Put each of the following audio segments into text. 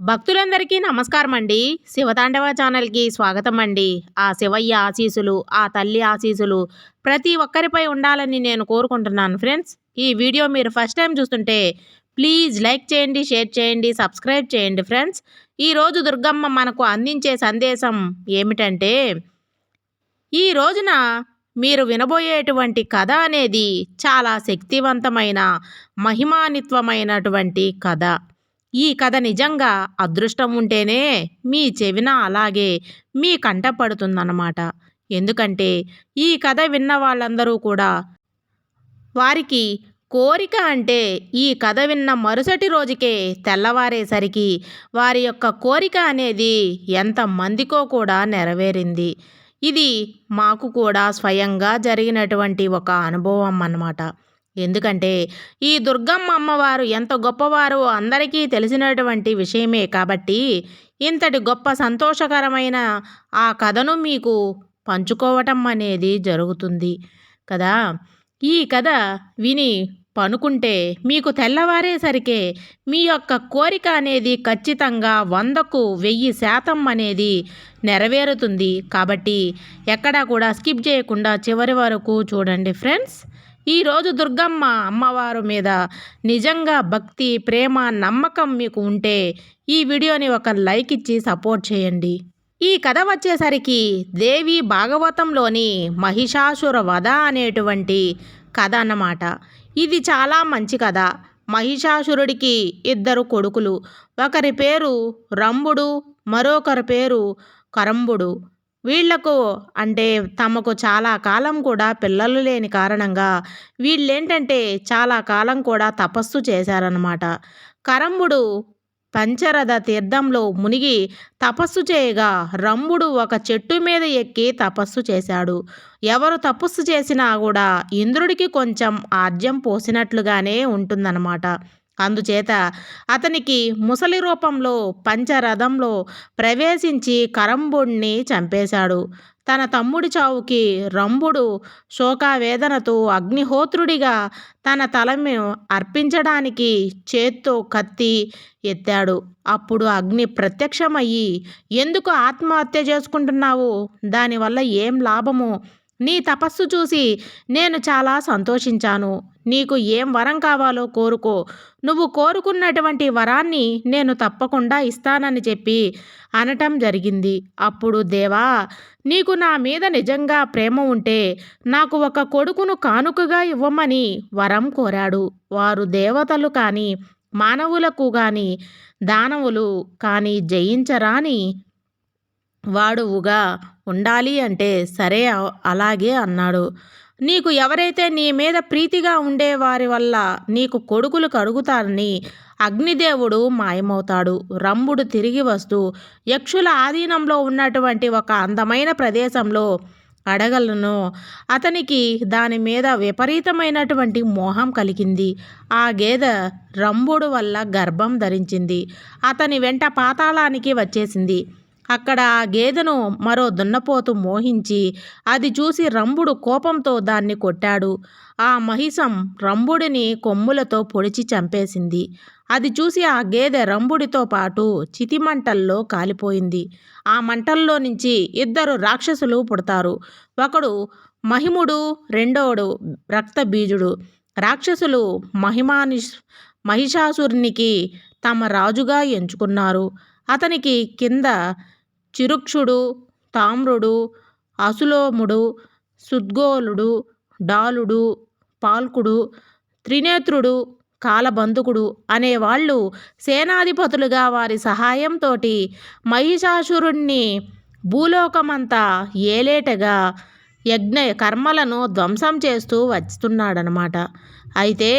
భక్తులందరికీ నమస్కారం అండి. శివతాండవ ఛానల్‌కి స్వాగతం అండి. ఆ శివయ్య ఆశీస్సులు, ఆ తల్లి ఆశీస్సులు ప్రతి ఒక్కరిపై ఉండాలని నేను కోరుకుంటున్నాను ఫ్రెండ్స్. ఈ వీడియో మీరు ఫస్ట్ టైం చూస్తుంటే ప్లీజ్ లైక్ చేయండి, షేర్ చేయండి, సబ్స్క్రైబ్ చేయండి ఫ్రెండ్స్. ఈరోజు దుర్గమ్మ మనకు అందించే సందేశం ఏమిటంటే, ఈ రోజున మీరు వినబోయేటువంటి కథ అనేది చాలా శక్తివంతమైన, మహిమాన్వితమైనటువంటి కథ. ఈ కథ నిజంగా అదృష్టం ఉంటేనే మీ చెవిన అలాగే మీ కంట పడుతుందన్నమాట. ఎందుకంటే ఈ కథ విన్న వాళ్ళందరూ కూడా వారికి కోరిక అంటే ఈ కథ విన్న మరుసటి రోజుకే తెల్లవారేసరికి వారి యొక్క కోరిక అనేది ఎంతమందికో కూడా నెరవేరింది. ఇది మాకు కూడా స్వయంగా జరిగినటువంటి ఒక అనుభవం అన్నమాట. ఎందుకంటే ఈ దుర్గమ్మ అమ్మవారు ఎంత గొప్పవారో అందరికీ తెలిసినటువంటి విషయమే కాబట్టి ఇంతటి గొప్ప సంతోషకరమైన ఆ కథను మీకు పంచుకోవటం అనేది జరుగుతుంది కదా. ఈ కథ విని పనుకుంటే మీకు తెల్లవారేసరికే మీ యొక్క కోరిక అనేది ఖచ్చితంగా 100కు 1000% అనేది నెరవేరుతుంది. కాబట్టి ఎక్కడా కూడా స్కిప్ చేయకుండా చివరి వరకు చూడండి ఫ్రెండ్స్. ఈరోజు దుర్గమ్మ అమ్మవారు మీద నిజంగా భక్తి, ప్రేమ, నమ్మకం మీకు ఉంటే ఈ వీడియోని ఒక లైక్ ఇచ్చి సపోర్ట్ చేయండి. ఈ కథ వచ్చేసరికి దేవి భాగవతంలోని మహిషాసుర వధ అనేటువంటి కథ అన్నమాట. ఇది చాలా మంచి కథ. మహిషాసురుడికి 2 కొడుకులు. ఒకరి పేరు రంభుడు, మరొకరి పేరు కరంబుడు. వీళ్లకు అంటే తమకు చాలా కాలం కూడా పిల్లలు లేని కారణంగా వీళ్ళేంటంటే చాలా కాలం కూడా తపస్సు చేశారన్నమాట. కరంబుడు పంచరథ తీర్థంలో మునిగి తపస్సు చేయగా రంభుడు ఒక చెట్టు మీద ఎక్కి తపస్సు చేశాడు. ఎవరు తపస్సు చేసినా కూడా ఇంద్రుడికి కొంచెం ఆజ్యం పోసినట్లుగానే ఉంటుందన్నమాట. అందుచేత అతనికి ముసలి రూపంలో పంచరథంలో ప్రవేశించి కరంబుడిని చంపేశాడు. తన తమ్ముడి చావుకి రంభుడు శోకావేదనతో అగ్నిహోత్రుడిగా తన తలను అర్పించడానికి చేత్తో కత్తి ఎత్తాడు. అప్పుడు అగ్ని ప్రత్యక్షమయ్యి, ఎందుకు ఆత్మహత్య చేసుకుంటున్నావు? దానివల్ల ఏం లాభము? నీ తపస్సు చూసి నేను చాలా సంతోషించాను. నీకు ఏం వరం కావాలో కోరుకో. నువ్వు కోరుకున్నటువంటి వరాన్ని నేను తప్పకుండా ఇస్తానని చెప్పి అనటం జరిగింది. అప్పుడు దేవా, నీకు నా మీద నిజంగా ప్రేమ ఉంటే నాకు ఒక కొడుకును కానుకగా ఇవ్వమని వరం కోరాడు. వారు దేవతలు కానీ, మానవులకు కానీ, దానవులు కానీ జయించరాని వాడువుగా ఉండాలి అంటే సరే అలాగే అన్నాడు. నీకు ఎవరైతే నీ మీద ప్రీతిగా ఉండే వారి వల్ల నీకు కొడుకులు కలుగుతారని అగ్నిదేవుడు మాయమవుతాడు. రంభుడు తిరిగి వస్తూ యక్షుల ఆధీనంలో ఉన్నటువంటి ఒక అందమైన ప్రదేశంలో అడగలను. అతనికి దాని మీద విపరీతమైనటువంటి మోహం కలిగింది. ఆ గేదె రంభుడు వల్ల గర్భం ధరించింది. అతని వెంట పాతాళానికి వచ్చేసింది. అక్కడ ఆ గేదెను మరో దున్నపోతు మోహించి అది చూసి రంభుడు కోపంతో దాన్ని కొట్టాడు. ఆ మహిషం రంభుడిని కొమ్ములతో పొడిచి చంపేసింది. అది చూసి ఆ గేదె రంభుడితో పాటు చితిమంటల్లో కాలిపోయింది. ఆ మంటల్లో నుంచి 2 రాక్షసులు పుడతారు. ఒకడు మహిముడు, రెండోడు రక్తబీజుడు. రాక్షసులు మహిషాసురునికి తమ రాజుగా ఎంచుకున్నారు. అతనికి కింద చిరుక్షుడు, తామ్రుడు, అసులోముడు, సుద్గోలుడు, డాలుడు, పాల్కుడు, త్రినేత్రుడు, కాలబంధకుడు అనేవాళ్ళు సేనాధిపతులుగా వారి సహాయంతోటి మహిషాసురుణ్ణి భూలోకమంతా ఏలేటగా యజ్ఞ కర్మలను ధ్వంసం చేస్తూ వస్తున్నాడనమాట. అయితే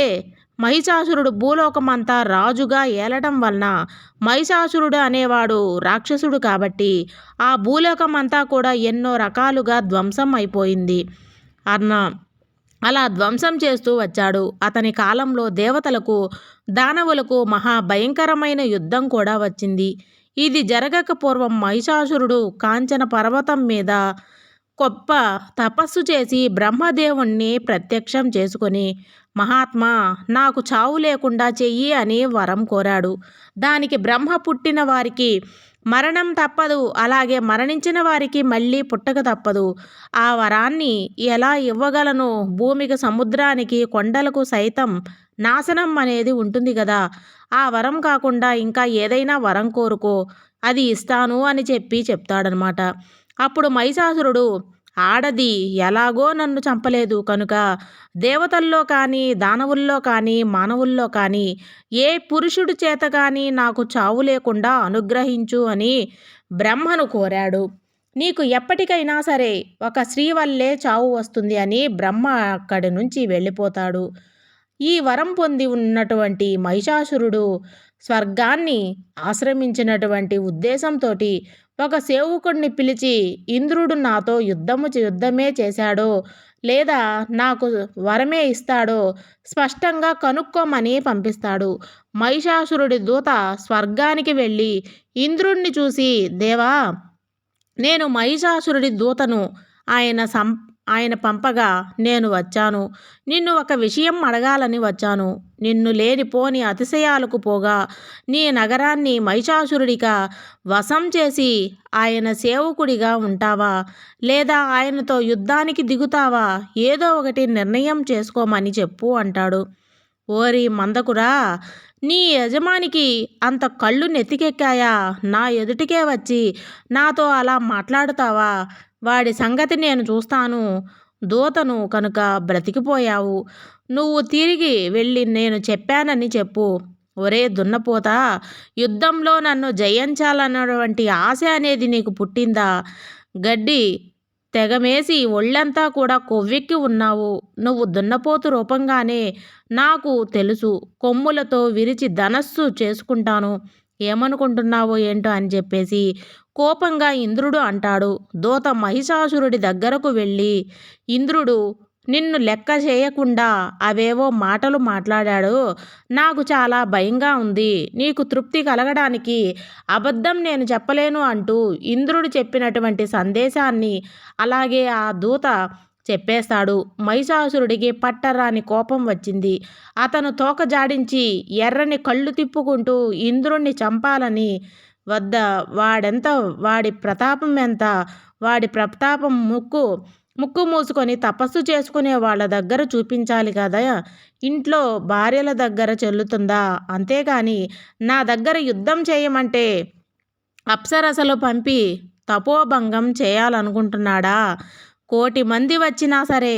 మహిషాసురుడు భూలోకమంతా రాజుగా ఏలడం వలన మహిషాసురుడు అనేవాడు రాక్షసుడు కాబట్టి ఆ భూలోకమంతా కూడా ఎన్నో రకాలుగా ధ్వంసం అయిపోయింది. అలా ధ్వంసం చేస్తూ వచ్చాడు. అతని కాలంలో దేవతలకు, దానవులకు మహాభయంకరమైన యుద్ధం కూడా వచ్చింది. ఇది జరగక పూర్వం మహిషాసురుడు కాంచన పర్వతం మీద గొప్ప తపస్సు చేసి బ్రహ్మదేవుణ్ణి ప్రత్యక్షం చేసుకొని మహాత్మా, నాకు చావు లేకుండా చెయ్యి అని వరం కోరాడు. దానికి బ్రహ్మ పుట్టిన వారికి మరణం తప్పదు, అలాగే మరణించిన వారికి మళ్ళీ పుట్టక తప్పదు. ఆ వరాన్ని ఎలా ఇవ్వగలను? భూమికి, సముద్రానికి, కొండలకు సైతం నాశనం అనేది ఉంటుంది కదా. ఆ వరం కాకుండా ఇంకా ఏదైనా వరం కోరుకో, అది ఇస్తాను అని చెప్తాడనమాట. అప్పుడు మహిషాసురుడు, ఆడది ఎలాగో నన్ను చంపలేదు కనుక దేవతల్లో కానీ, దానవుల్లో కానీ, మానవుల్లో కానీ ఏ పురుషుడి చేత కానీ నాకు చావు లేకుండా అనుగ్రహించు అని బ్రహ్మను కోరాడు. నీకు ఎప్పటికైనా సరే ఒక స్త్రీ వల్లే చావు వస్తుంది అని బ్రహ్మ అక్కడి నుంచి వెళ్ళిపోతాడు. ఈ వరం పొంది ఉన్నటువంటి మహిషాసురుడు స్వర్గాన్ని ఆశ్రమించినటువంటి ఉద్దేశంతోటి ఒక సేవకుడిని పిలిచి, ఇంద్రుడు నాతో యుద్ధమే చేశాడో లేదా నాకు వరమే ఇస్తాడో స్పష్టంగా కనుక్కోమని పంపిస్తాడు. మహిషాసురుడి దూత స్వర్గానికి వెళ్ళి ఇంద్రుణ్ణి చూసి, దేవా, నేను మహిషాసురుడి దూతను. ఆయన పంపగా నేను వచ్చాను. నిన్ను ఒక విషయం అడగాలని వచ్చాను. నిన్ను లేనిపోని అతిశయాలకు పోగా నీ నగరాన్ని మహిషాసురుడిగా వశం చేసి ఆయన సేవకుడిగా ఉంటావా, లేదా ఆయనతో యుద్ధానికి దిగుతావా? ఏదో ఒకటి నిర్ణయం చేసుకోమని చెప్పు అంటాడు. ఓరి మందకురా, నీ యజమానికి అంత కళ్ళు నెత్తికెక్కాయా? నా ఎదుటికే వచ్చి నాతో అలా మాట్లాడుతావా? వాడి సంగతి నేను చూస్తాను. దూతను కనుక బ్రతికిపోయావు. నువ్వు తిరిగి వెళ్ళి నేను చెప్పానని చెప్పు. ఒరే దున్నపోతా, యుద్ధంలో నన్ను జయించాలన్నటువంటి ఆశ అనేది నీకు పుట్టిందా? గడ్డి తెగమేసి ఒళ్ళంతా కూడా కొవ్వెక్కి ఉన్నావు. నువ్వు దున్నపోతు రూపంగానే నాకు తెలుసు. కొమ్ములతో విరిచి ధనస్సు చేసుకుంటాను. ఏమనుకుంటున్నావో ఏంటో అని చెప్పేసి కోపంగా ఇంద్రుడు అంటాడు. దూత మహిషాసురుడి దగ్గరకు వెళ్ళి, ఇంద్రుడు నిన్ను లెక్క చేయకుండా అవేవో మాటలు మాట్లాడాడు. నాకు చాలా భయంగా ఉంది. నీకు తృప్తి కలగడానికి అబద్ధం నేను చెప్పలేను అంటూ ఇంద్రుడు చెప్పినటువంటి సందేశాన్ని అలాగే ఆ దూత చెప్పేస్తాడు. మహిషాసురుడికి పట్టరాని కోపం వచ్చింది. అతను తోక జాడించి ఎర్రని కళ్ళు తిప్పుకుంటూ ఇంద్రుణ్ణి చంపాలని వద్ద వాడెంత, వాడి ప్రతాపం ఎంత, వాడి ప్రతాపం ముక్కు మూసుకొని తపస్సు చేసుకునే వాళ్ళ దగ్గర చూపించాలి కదా. ఇంట్లో భార్యల దగ్గర చెల్లుతుందా? అంతేగాని నా దగ్గర యుద్ధం చేయమంటే అప్సరసలు పంపి తపోభంగం చేయాలనుకుంటున్నాడా? 1,000,000 మంది వచ్చినా సరే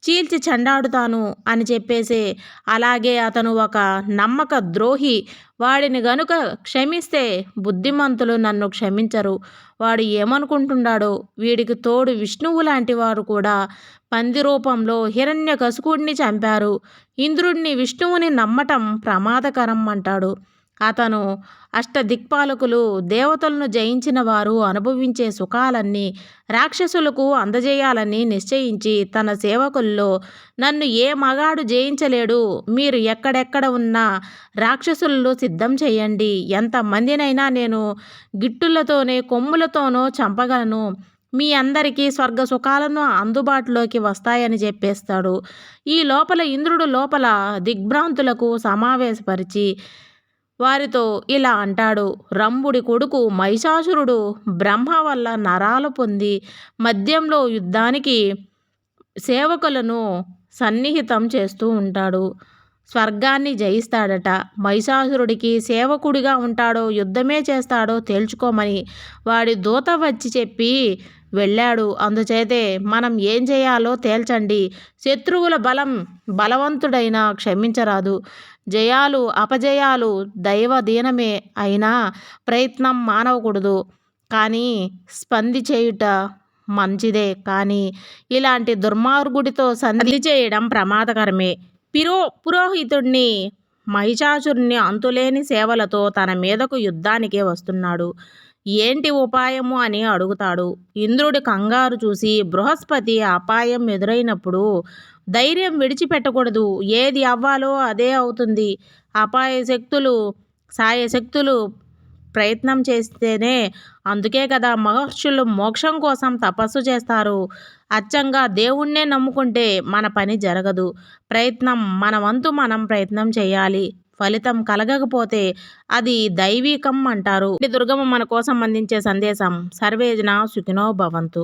చీల్చి చెండాడుతాను అని చెప్పేసి, అలాగే అతను ఒక నమ్మక ద్రోహి. వాడిని గనుక క్షమిస్తే బుద్ధిమంతులు నన్ను క్షమించరు. వాడు ఏమనుకుంటున్నాడో. వీడికి తోడు విష్ణువు లాంటి వారు కూడా పంది రూపంలో హిరణ్యకశిపుడిని చంపారు. ఇంద్రుడిని, విష్ణువుని నమ్మటం ప్రమాదకరం అంటాడు. అతను అష్టదిక్పాలకులు, దేవతలను జయించిన వారు అనుభవించే సుఖాలన్నీ రాక్షసులకు అందజేయాలని నిశ్చయించి తన సేవకుల్లో నన్ను ఏ మగాడు జయించలేడు. మీరు ఎక్కడెక్కడ ఉన్నా రాక్షసులను సిద్ధం చేయండి. ఎంతమందినైనా నేను గిట్టులతోనే కొమ్ములతోనో చంపగలను. మీ అందరికీ స్వర్గ సుఖాలను అందుబాటులోకి వస్తాయని చెప్పేస్తాడు. ఈ లోపల ఇంద్రుడు లోపల దిగ్భ్రాంతులకు సమావేశపరిచి వారితో ఇలా అంటాడు. రంభుడి కొడుకు మహిషాసురుడు బ్రహ్మ వల్ల నరాలు పొంది మధ్యంలో యుద్ధానికి సేవకులను సన్నిహితం చేస్తూ ఉంటాడు. స్వర్గాన్ని జయిస్తాడట. మహిషాసురుడికి సేవకుడిగా ఉంటాడో యుద్ధమే చేస్తాడో తేల్చుకోమని వాడి దూత వచ్చి చెప్పి వెళ్ళాడు. అందుచేతే మనం ఏం చేయాలో తేల్చండి. శత్రువుల బలవంతుడైనా క్షమించరాదు. జయాలు అపజయాలు దైవదీనమే అయినా ప్రయత్నం మానవకూడదు. కానీ స్పంది చేయుట మంచిదే. కానీ ఇలాంటి దుర్మార్గుడితో సంధి చేయడం ప్రమాదకరమే. పురోహితుడిని మహిషాసురుని అంతులేని సేవలతో తన మీదకు యుద్ధానికి వస్తున్నాడు. ఏంటి ఉపాయము అని అడుగుతాడు. ఇంద్రుడి కంగారు చూసి బృహస్పతి అపాయం ఎదురైనప్పుడు ధైర్యం విడిచిపెట్టకూడదు. ఏది అవ్వాలో అదే అవుతుంది. అపాయ శక్తులు, సాయ శక్తులు ప్రయత్నం చేస్తేనే. అందుకే కదా మహర్షులు మోక్షం కోసం తపస్సు చేస్తారు. అచ్చంగా దేవుణ్ణే నమ్ముకుంటే మన పని జరగదు. మన వంతు మనం ప్రయత్నం చేయాలి. ఫలితం కలగకపోతే అది దైవీకం అంటారు. దుర్గమ్మ మన కోసం అందించే సందేశం సర్వేజన సుఖినో భవంతు.